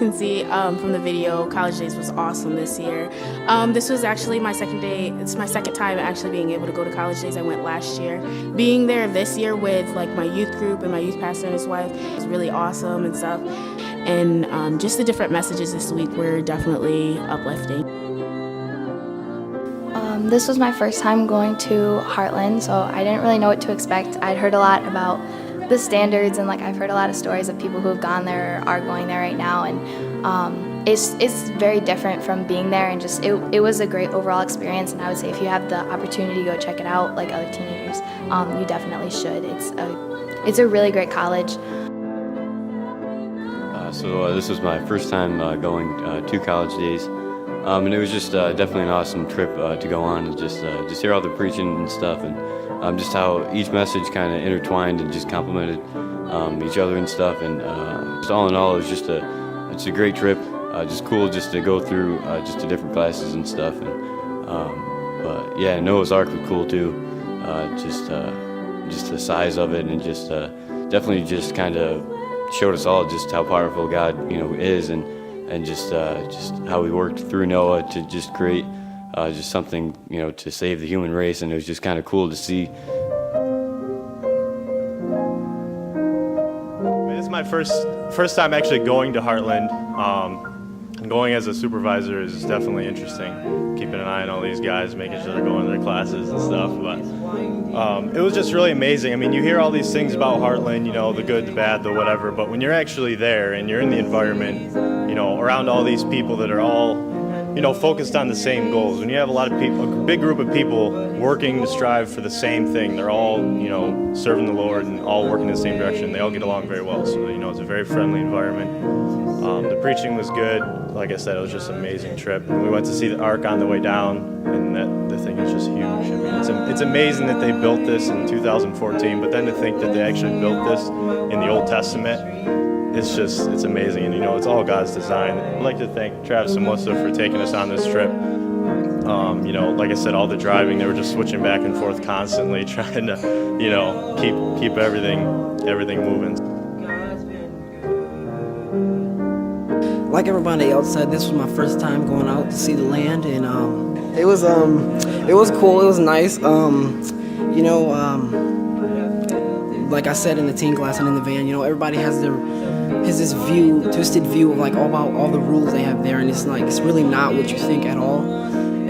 can see from the video, College Days was awesome this year. This was actually my second day. It's my second time actually being able to go to College Days. I went last year. Being there this year with like my youth group and my youth pastor and his wife was really awesome and stuff. And just the different messages this week were definitely uplifting. This was my first time going to Heartland, so I didn't really know what to expect. I'd heard a lot about the standards, and like I've heard a lot of stories of people who have gone there or are going there right now, and it's very different from being there, and just it was a great overall experience. And I would say if you have the opportunity to go check it out, like other teenagers, you definitely should. It's a really great college. So this was my first time going to College Days. And it was just definitely an awesome trip to go on and just hear all the preaching and stuff, and just how each message kind of intertwined and just complemented each other and stuff. And just all in all, it's a great trip. Just cool just to go through just the different classes and stuff. And but yeah, Noah's Ark was cool too. Just the size of it, and just definitely just kind of showed us all just how powerful God is, and just how we worked through Noah to just create just something to save the human race. And it was just kind of cool to see. It's my first time actually going to Heartland. And going as a supervisor is definitely interesting, keeping an eye on all these guys, making sure they're going to their classes and stuff. But it was just really amazing. I mean, you hear all these things about Heartland, the good, the bad, the whatever, but when you're actually there and you're in the environment, around all these people that are all, focused on the same goals, when you have a lot of people, a big group of people working to strive for the same thing, they're all, serving the Lord and all working in the same direction, they all get along very well. So, it's a very friendly environment. The preaching was good. Like I said, it was just an amazing trip. And we went to see the Ark on the way down, and the thing is just huge. I mean, it's amazing that they built this in 2014, but then to think that they actually built this in the Old Testament, it's amazing. And it's all God's design. I'd like to thank Travis and Melissa for taking us on this trip. Like I said, all the driving, they were just switching back and forth constantly, trying to, keep everything moving. Like everybody else said, this was my first time going out to see the land, and it was cool. It was nice. Like I said in the teen class and in the van, everybody has this twisted view of like about all the rules they have there, and it's really not what you think at all.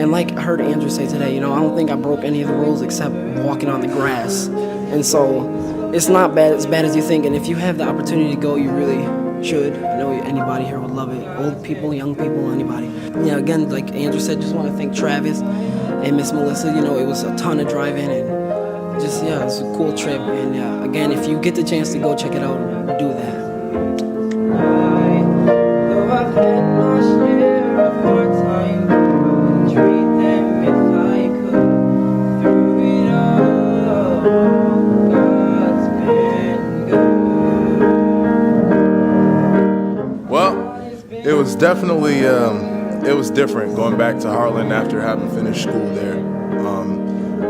And like I heard Andrew say today, I don't think I broke any of the rules except walking on the grass, and so it's not as bad as you think. And if you have the opportunity to go, you really should. I know anybody here would love it. Old people, young people, anybody. Yeah, again, like Andrew said, just want to thank Travis and Miss Melissa. It was a ton of driving, and just, yeah, it was a cool trip. And again, if you get the chance to go check it out, do that. It was definitely, it was different going back to Heartland after having finished school there.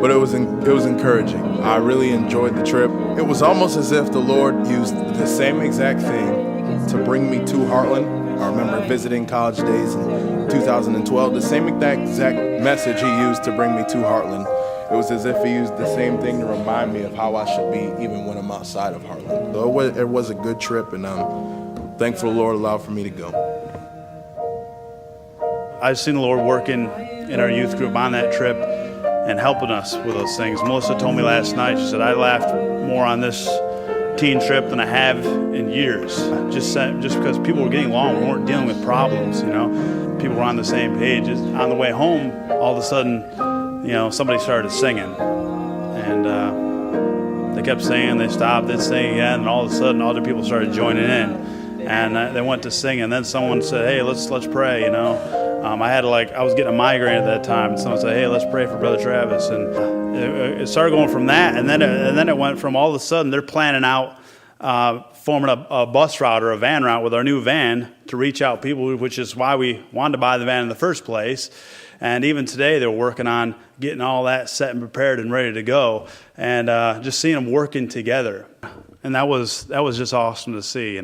But it was encouraging. I really enjoyed the trip. It was almost as if the Lord used the same exact thing to bring me to Heartland. I remember visiting College Days in 2012. The same exact message He used to bring me to Heartland. It was as if He used the same thing to remind me of how I should be even when I'm outside of Heartland. So it was a good trip, and I'm thankful the Lord allowed for me to go. I've seen the Lord working in our youth group on that trip and helping us with those things. Melissa told me last night, she said, I laughed more on this teen trip than I have in years. Just because people were getting along, we weren't dealing with problems, People were on the same page. On the way home, all of a sudden, somebody started singing. And they kept singing, they stopped, they'd sing again, and all of a sudden, other people started joining in. And they went to sing, and then someone said, hey, let's pray, I was getting a migraine at that time, and someone said, hey, let's pray for Brother Travis. And it started going from that, and then it went from all of a sudden they're planning out forming a bus route or a van route with our new van to reach out people, which is why we wanted to buy the van in the first place. And even today they're working on getting all that set and prepared and ready to go, and just seeing them working together. And that was just awesome to see,